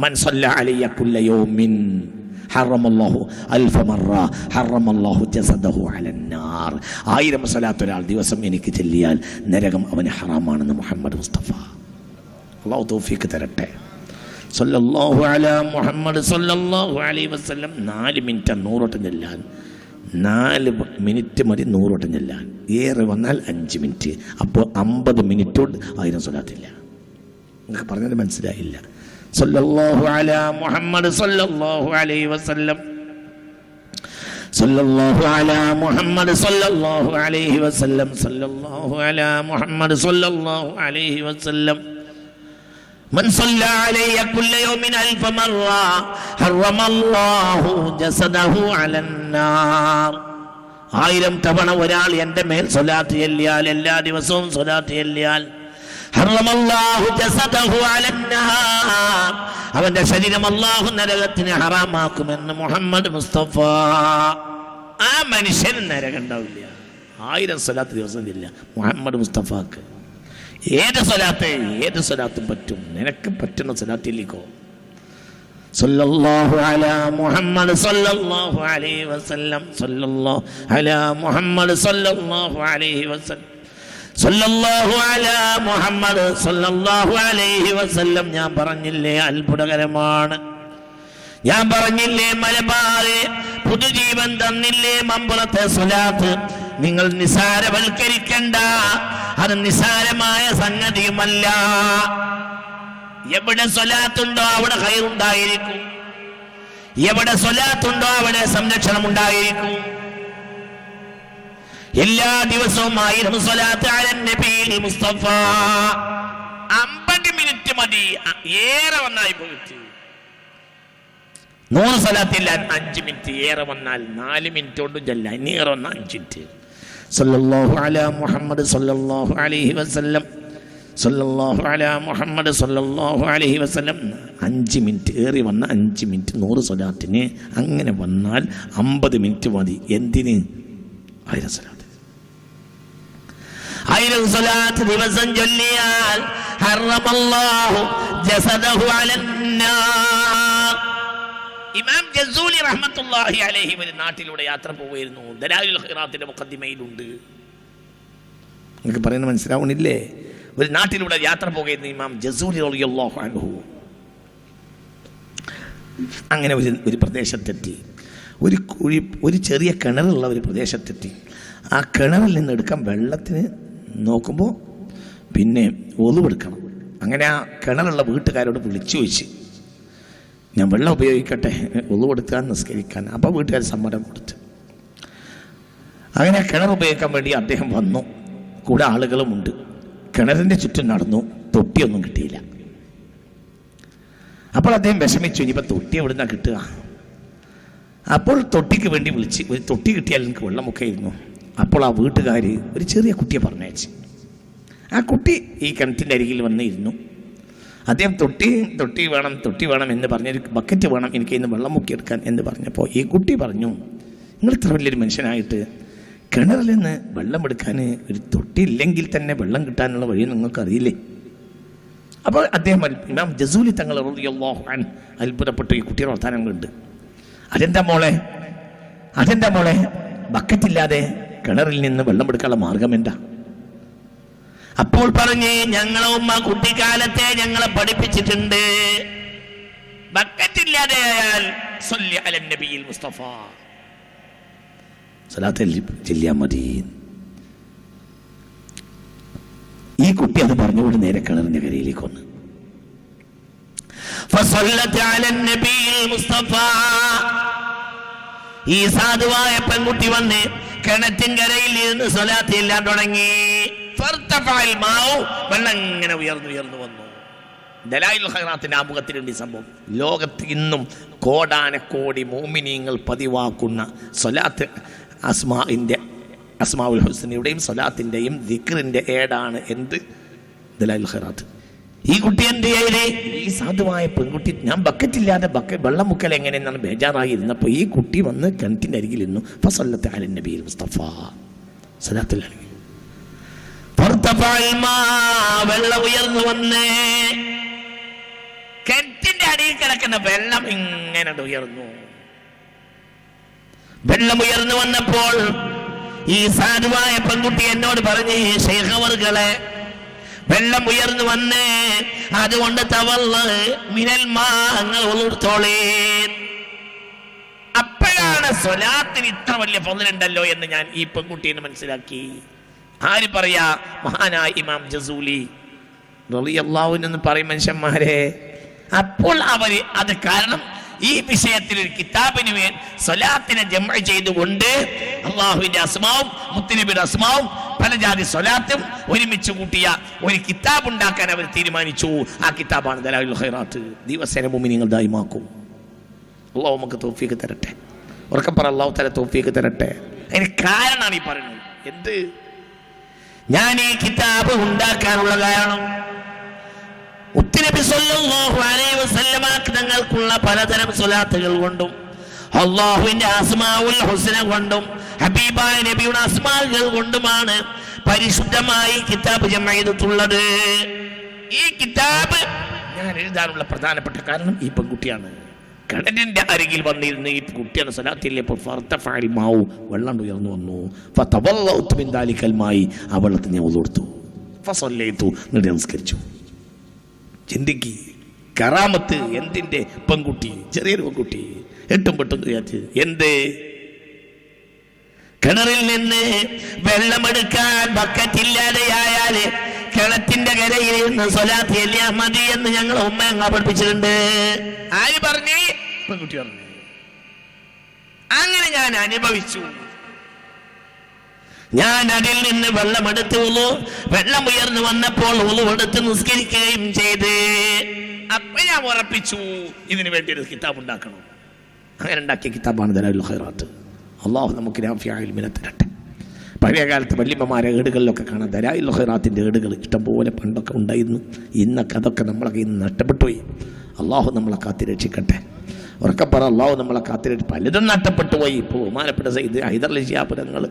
മൻ സല്ല അലയ്യ കുല്ല യൗമിൻ ഹറമല്ലാഹു അൽഫ മറ ഹറമല്ലാഹു ജസദഹു അലന്നാർ. 1000 സ്വലാത്ത് ഒരാൾ ദിവസം എനിക്ക് ചൊല്ലിയാൽ നരകം അവന് ഹറാമാണെന്ന് മുഹമ്മദ് മുസ്തഫ. അല്ലാഹു തൗഫീഖ് തരട്ടെ. സല്ലല്ലാഹു അലാ മുഹമ്മദ് സല്ലല്ലാഹു അലൈഹി വസല്ലം. 4 മിനിറ്റ് 100 വട്ടം ചൊല്ലാൻ. 4 മിനിറ്റ് മതി 100 വട്ടം ചൊല്ലാൻ. ഏറെ വന്നാൽ 5 മിനിറ്റ്. അപ്പോൾ 50 മിനിറ്റ് കൊണ്ട് 1000 സ്വലാത്തില്ല. നിങ്ങൾക്ക് പറഞ്ഞത് മനസ്സിലായില്ല. സല്ലല്ലാഹു അലാ മുഹമ്മദ് സല്ലല്ലാഹു അലൈഹി വസല്ലം. സല്ലല്ലാഹു അലാ മുഹമ്മദ് സല്ലല്ലാഹു അലൈഹി വസല്ലം. സല്ലല്ലാഹു അലാ മുഹമ്മദ് സല്ലല്ലാഹു അലൈഹി വസല്ലം. من صلى علي كل يوم 1000 مرة حرم الله جسده على النار. 1000 തവണ ഒരാൾ എൻ്റെ മേൽ സ്വലാത്ത് ചൊല്ലിയാൽ, എല്ലാ ദിവസവും സ്വലാത്ത് ചൊല്ലിയാൽ, ഹറമല്ലാഹു ജസദഹു അലന്നാർ, അവന്റെ ശരീരം അല്ലാഹു നരകത്തിന് ഹറാമാക്കുമെന്ന് മുഹമ്മദ് മുസ്തഫ. ആ മനുഷ്യൻ നരകം ഉണ്ടാവില്ല. 1000 സ്വലാത്ത് ദിവസം ഇല്ല മുഹമ്മദ് മുസ്തഫക്ക്. ഏത് സ്വലാത്തും പറ്റും. നിനക്ക് പറ്റുന്ന സ്വലാത്തിലേക്കോ. സല്ലല്ലാഹു അലാ മുഹമ്മദ് സല്ലല്ലാഹു അലൈഹി വസല്ലം. സല്ലല്ലാഹു അലാ മുഹമ്മദ് സല്ലല്ലാഹു അലൈഹി വസല്ലം. സല്ലല്ലാഹു അലാ മുഹമ്മദ് സല്ലല്ലാഹു അലൈഹി വസല്ലം. ഞാൻ പറഞ്ഞില്ലേ അത്ഭുതകരമാണ്. ഞാൻ പറഞ്ഞില്ലേ മലബാറ് പുതുജീവൻ തന്നില്ലേ മമ്പുറത്തെ സ്വലാത്ത്. നിങ്ങൾ നിസാരവൽക്കരിക്കണ്ട. അത് നിസാരമായ സംഗതിയുമല്ല. എവിടെ സ്വലാത്തുണ്ടോ അവിടെ ഖൈറുണ്ടായിരിക്കും. എവിടെ സ്വലാത്തുണ്ടോ അവിടെ സംരക്ഷണം ഉണ്ടായിരിക്കും. എല്ലാ ദിവസവും 1000 സ്വലാത്ത് അലൻ നബിയിൽ മുസ്തഫ. 50 മിനിറ്റ് മതി. ഏറെ വന്നായി പോയിട്ട് 100 സ്വലാത്തില്ല 5 മിനിറ്റ്. ഏറെ വന്നാൽ 4 മിനിറ്റ് കൊണ്ടും ചെല്ല. ഇനി ഏറെ വന്നാൽ 5 മിനിറ്റ്. സല്ലല്ലാഹു അലാ മുഹമ്മദ് സല്ലല്ലാഹു അലൈഹി വസല്ലം. സല്ലല്ലാഹു അലാ മുഹമ്മദ് സല്ലല്ലാഹു അലൈഹി വസല്ലം. 5 മിനിറ്റ്. ഏറി വന്ന 5 മിനിറ്റ് 100 സ്വലാത്തിന്. അങ്ങനെ വന്നാൽ 50 മിനിറ്റ് മതി. എന്തിന്? 1000 സ്വലാത്ത്. 1000 സ്വലാത്ത് ദിവസം ചൊല്ലിയാൽ ഹറമല്ലാഹു ജസദഹു അലന്നാർ. ഇമാം ജസൂലി റഹ്മത്തുള്ളാഹി അലൈഹി ഒരു നാട്ടിലൂടെ യാത്ര പോവുകയായിരുന്നു. ദലായിലുൽ ഖൈറാത്തിന്റെ മുഖദ്ദിമയിലുണ്ട്. നിങ്ങൾക്ക് പറയുന്നത് മനസ്സിലാവണില്ലേ? ഒരു നാട്ടിലൂടെ യാത്ര പോവുകയായിരുന്നു ഇമാം ജസൂലി റളിയല്ലാഹു അൻഹു. അങ്ങനെ ഒരു പ്രദേശത്തെത്തി. ഒരു ചെറിയ കിണറുള്ള ഒരു പ്രദേശത്തെത്തി. ആ കിണറിൽ നിന്ന് എടുക്കാൻ വെള്ളത്തിന് നോക്കുമ്പോൾ പിന്നെ ഒളിവെടുക്കണം. അങ്ങനെ ആ കിണറുള്ള വീട്ടുകാരോട് വിളിച്ചു ചോദിച്ച്, ഞാൻ വെള്ളം ഉപയോഗിക്കട്ടെ, ഒളിവെടുക്കാൻ നിസ്കരിക്കാൻ. അപ്പോൾ വീട്ടുകാർ സമ്മതം കൊടുത്തു. അങ്ങനെ കിണർ ഉപയോഗിക്കാൻ വേണ്ടി അദ്ദേഹം വന്നു. കൂടെ ആളുകളുമുണ്ട്. കിണറിൻ്റെ ചുറ്റും നടന്നു. തൊട്ടിയൊന്നും കിട്ടിയില്ല. അപ്പോൾ അദ്ദേഹം വിഷമിച്ചു, ഇനിയിപ്പോൾ തൊട്ടി എവിടുന്നാ കിട്ടുക? അപ്പോൾ തൊട്ടിക്ക് വേണ്ടി വിളിച്ച്, ഒരു തൊട്ടി കിട്ടിയാൽ എനിക്ക് വെള്ളമൊക്കെ ആയിരുന്നു. അപ്പോൾ ആ വീട്ടുകാർ ഒരു ചെറിയ കുട്ടിയെ പറഞ്ഞയച്ചു. ആ കുട്ടി ഈ കിണറ്റിൻ്റെ അരികിൽ വന്നിരുന്നു. അദ്ദേഹം തൊട്ടി വേണം എന്ന് പറഞ്ഞൊരു ബക്കറ്റ് വേണം എനിക്ക് ഇന്ന് വെള്ളം മുക്കിയെടുക്കാൻ എന്ന് പറഞ്ഞപ്പോൾ ഈ കുട്ടി പറഞ്ഞു, നിങ്ങൾ ഇത്ര വലിയൊരു മനുഷ്യനായിട്ട് കിണറിൽ നിന്ന് വെള്ളം എടുക്കാൻ ഒരു തൊട്ടി ഇല്ലെങ്കിൽ തന്നെ വെള്ളം കിട്ടാനുള്ള വഴി നിങ്ങൾക്കറിയില്ലേ? അപ്പോൾ അദ്ദേഹം ഇമാം ജസൂലി തങ്ങൾ റളിയല്ലാഹു അൻഹു അത്ഭുതപ്പെട്ടു. ഈ കുട്ടിയുടെ വർത്തമാനങ്ങളുണ്ട്. അതെന്താ മോളെ ബക്കറ്റില്ലാതെ കിണറിൽ നിന്ന് വെള്ളം എടുക്കാനുള്ള മാർഗം എന്താ? അപ്പോൾ പറഞ്ഞ്, ഞങ്ങളെ ഉമ്മ കുട്ടിക്കാലത്തെ ഞങ്ങളെ പഠിപ്പിച്ചിട്ടുണ്ട്, ബക്കറ്റില്ലാതെ ആയാൽ സ്വല്ലി അലൻ നബിയിൽ മുസ്തഫ, സ്വലാത്ത് ചൊല്ലിയാൽ മതി. ഈ കുട്ടി അത് പറഞ്ഞുകൊണ്ട് നേരെ കിണറിന്റെ കരയിലേക്ക് വന്നു. ഫസല്ലത്ത് അലൻ നബിയിൽ മുസ്തഫ. ഈ സാധുവായ പെൺകുട്ടി വന്ന് കിണറ്റിൻകരയിൽ ഇരുന്ന് സ്വലാത്ത് ചെല്ലാൻ തുടങ്ങി. വെള്ളം ഇങ്ങനെ ഉയർന്നു വന്നു. ദലായിലുൽ ഖൈറാത്തിന്റെ ആമുഖത്തിലുണ്ട് ഈ സംഭവം. ലോകത്ത് ഇന്നും കോടാനക്കോടി മോമിനീങ്ങൾ പതിവാക്കുന്ന സ്വലാത്ത് അസ്മാഉൽ ഹുസ്നയുടെയും സ്വലാത്തിന്റെയും ദിക്റിന്റെ ഏടാണ് എന്ത്? ദലായിലുൽ ഖൈറാത്ത്. ഈ കുട്ടി എന്ത് ചെയ്യലേ? ഈ സാധുവായ പെൺകുട്ടി ഞാൻ ബക്കറ്റില്ലാതെ വെള്ളം മുക്കൽ എങ്ങനെയെന്നാണ് ബേജാറായി ഇരുന്നപ്പോൾ ഈ കുട്ടി വന്ന് കിണറ്റിന്റെ അരികിൽ ഇരുന്നു. ഫസല്ലത്ത് അലൻ നബിയിൽ മുസ്തഫ, സ്വലാത്തിൽ വെള്ളം ഉയർന്നു വന്നേ. കിണറ്റിന്റെ അടിയിൽ കിടക്കുന്ന വെള്ളം ഇങ്ങനെ ഉയർന്നു. വെള്ളം ഉയർന്നു വന്നപ്പോൾ ഈ സാധുവായ പെൺകുട്ടി എന്നോട് പറഞ്ഞു, ശൈഖ് അവർകളെ, വെള്ളം ഉയർന്നു വന്ന് അതുകൊണ്ട് തവല്ല് മിനൽ മാ, നിങ്ങൾ ഒളിർത്തോളേ. അപ്പോഴാണ് സ്വലാത്തിന് ഇത്ര വലിയ ഫളലുണ്ടല്ലോ എന്ന് ഞാൻ ഈ പെൺകുട്ടിയെ മനസ്സിലാക്കി. ആര് പറയാ? മഹാനായ ഇമാം ജസൂലി റളിയല്ലാഹു അൻഹു എന്ന് പറയും മനുഷ്യന്മാരെ. അപ്പോൾ അവര് അത് കാരണം ഈ വിഷയത്തിൽ ഒരു കിതാബിന് വേണ്ടി സ്വലാത്തിനെ ജംഅ ചെയ്തുകൊണ്ട് അള്ളാഹുവിന്റെ അസ്മാവും മുത്തുനബിയുടെ അസ്മാവും പല ജാതി സ്വലാത്തും ഒരുമിച്ച് കൂട്ടിയ ഒരു കിതാബ് ഉണ്ടാക്കാൻ അവർ തീരുമാനിച്ചു. ആ കിതാബാണ് ദലായിലുൽ ഖൈറാത്ത്. ദിവസേന മുഅ്മിനീങ്ങൾ ദായിമാക്കും. അള്ളാഹു നമുക്ക് തൗഫീഖ് തരട്ടെ. ഉറക്കെ പറ, അള്ളാഹു തആല തൗഫീഖ് തരട്ടെ. അതിന് കാരണമാണ് ഈ പറയുന്നത്. എന്ത്? ഞാൻ ഈ കിതാബ് ഉണ്ടാക്കാനുള്ള കാരണം മുത്തുനബി സല്ലല്ലാഹു അലൈഹി വസല്ലമ തങ്ങൾക്കുള്ള പലതരം സ്വലാത്തുകൾ കൊണ്ടും അല്ലാഹുവിന്റെ അസ്മാഉൽ ഹുസ്ന കൊണ്ടും ഹബീബായ നബിയുടെ അസ്മാകൾ കൊണ്ടുമാണ് പരിശുദ്ധമായി കിതാബ് ജംഅ ചെയ്തിട്ടുള്ളത്. ഈ കിതാബ് ഞാൻ എഴുതാനുള്ള പ്രധാനപ്പെട്ട കാരണം ഈ പെൺകുട്ടിയാണ്. കിണറ്റിന്റെ അരികിൽ വന്നിരുന്ന ഈ കുട്ടിയാണ് സ്വലാത്തില്ലപ്പോൾ ഫർതഫഅൽ മാഉ, വെള്ളം ഉയർന്നു വന്നു. ഫതവല്ലഉതു മിൻ ദാലികൽ മായി, ആ വെള്ളത്തിൽ ഞാൻ wudu എടുത്തു. ഫസല്ലൈതു, നമസ്കരിച്ചു. ചിന്തിക്ക്, കറാമത്ത് എന്തിന്റെ? പെൺകുട്ടി, ചെറിയൊരു പെൺകുട്ടി, എട്ടും പെട്ടും വിചാരിച്ച്. എന്ത്? കിണറിൽ നിന്ന് വെള്ളമെടുക്കാൻ ബക്കറ്റില്ലാതെയായാല് കിണറ്റിന്റെ കരയിൽ നിന്ന് സ്വലാത്ത് ചൊല്ലിയാ മതി എന്ന് ഞങ്ങൾ ഉമ്മ അങ്ങ് പഠിപ്പിച്ചിട്ടുണ്ട്. ആര് പറഞ്ഞു? പെൺകുട്ടി പറഞ്ഞു. അങ്ങനെ ഞാൻ അനുഭവിച്ചു. ഞാൻ അതിൽ നിന്ന് വെള്ളമെടുത്ത് വെള്ളം ഉയർന്നു വന്നപ്പോൾ എടുത്ത് നിസ്കരിക്കുകയും ചെയ്ത്. അപ്പൊ ഞാൻ ഉറപ്പിച്ചു ഇതിനു വേണ്ടി ഒരു കിതാബ് ഉണ്ടാക്കണം. അങ്ങനെ ഉണ്ടാക്കിയ കിതാബാണ് ദലായിലുൽ ഖൈറാത്ത്. അള്ളാഹു നമുക്ക് നാഫിയായ ഇൽമിനെ തരട്ടെ. പഴയ കാലത്ത് വല്യമ്മമാരെ ഏടുകളിലൊക്കെ കാണാം ദലായിലുൽ ഖൈറാത്തിന്റെ ഏടുകൾ ഇഷ്ടംപോലെ പണ്ടൊക്കെ ഉണ്ടായിരുന്നു. ഇന്നൊക്കെ അതൊക്കെ നമ്മളെ കയ്യിൽ നിന്ന് നഷ്ടപ്പെട്ടു പോയി. അള്ളാഹു നമ്മളെ കാത്തിരക്ഷിക്കട്ടെ. ഉറക്കെ പറ, അള്ളാഹു നമ്മളെ കാത്തിരക്ഷി. പലതും നഷ്ടപ്പെട്ടു പോയി. ഇപ്പോൾ ബഹുമാനപ്പെട്ട സയ്യിദ് ഹൈദർ അലി ശിഹാബ് തങ്ങൾ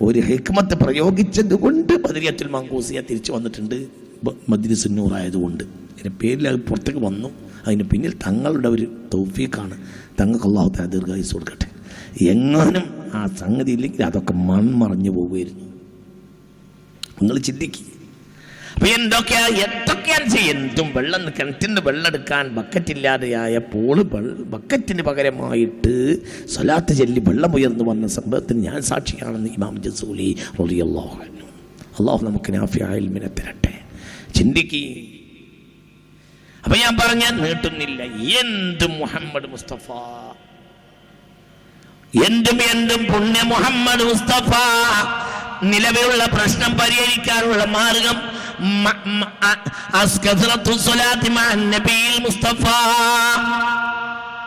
ഒരു ഹിക്മത്ത് പ്രയോഗിച്ചത് കൊണ്ട് ബദരിയത്തുൽ മങ്കൂസിയ തിരിച്ചു വന്നിട്ടുണ്ട്. മജ്ലിസുൻ നൂർ ആയതുകൊണ്ട് അതിൻ്റെ പേരിൽ അത് പുറത്തേക്ക് വന്നു. അതിന് പിന്നിൽ തങ്ങളുടെ ഒരു തൗഫീഖാണ്. തങ്ങൾക്ക് അല്ലാഹു തആല ദീർഘായുസ്സ് കൊടുക്കട്ടെ. എങ്ങാനും ആ സംഗതി ഇല്ലെങ്കിൽ അതൊക്കെ മൺമറഞ്ഞു പോവുമായിരുന്നു. നിങ്ങൾ ചിന്തിക്കുക. അപ്പൊ എന്തൊക്കെയാണ് എന്തും വെള്ളം കിണറ്റിന് വെള്ളം എടുക്കാൻ ബക്കറ്റില്ലാതെയായപ്പോൾ ബക്കറ്റിന് പകരമായിട്ട് സ്വലാത്ത് ചൊല്ലി വെള്ളം ഉയർന്നു വന്ന സംഭവത്തിന് ഞാൻ സാക്ഷിയാണെന്ന് ഇമാം ജസൂലി റളിയല്ലാഹു അൻഹു. അല്ലാഹു നമുക്ക് നാഫിയായ ഇൽമിനെ തരട്ടെ. ചിന്തിക്കുക. അപ്പൊ ഞാൻ പറഞ്ഞാൽ നീട്ടുന്നില്ല. എന്തും മുഹമ്മദ് മുസ്തഫ, എന്തും പുണ്യ മുഹമ്മദ് മുസ്തഫ. നിലവിലുള്ള പ്രശ്നം പരിഹരിക്കാനുള്ള മാർഗം മുസ്തഫ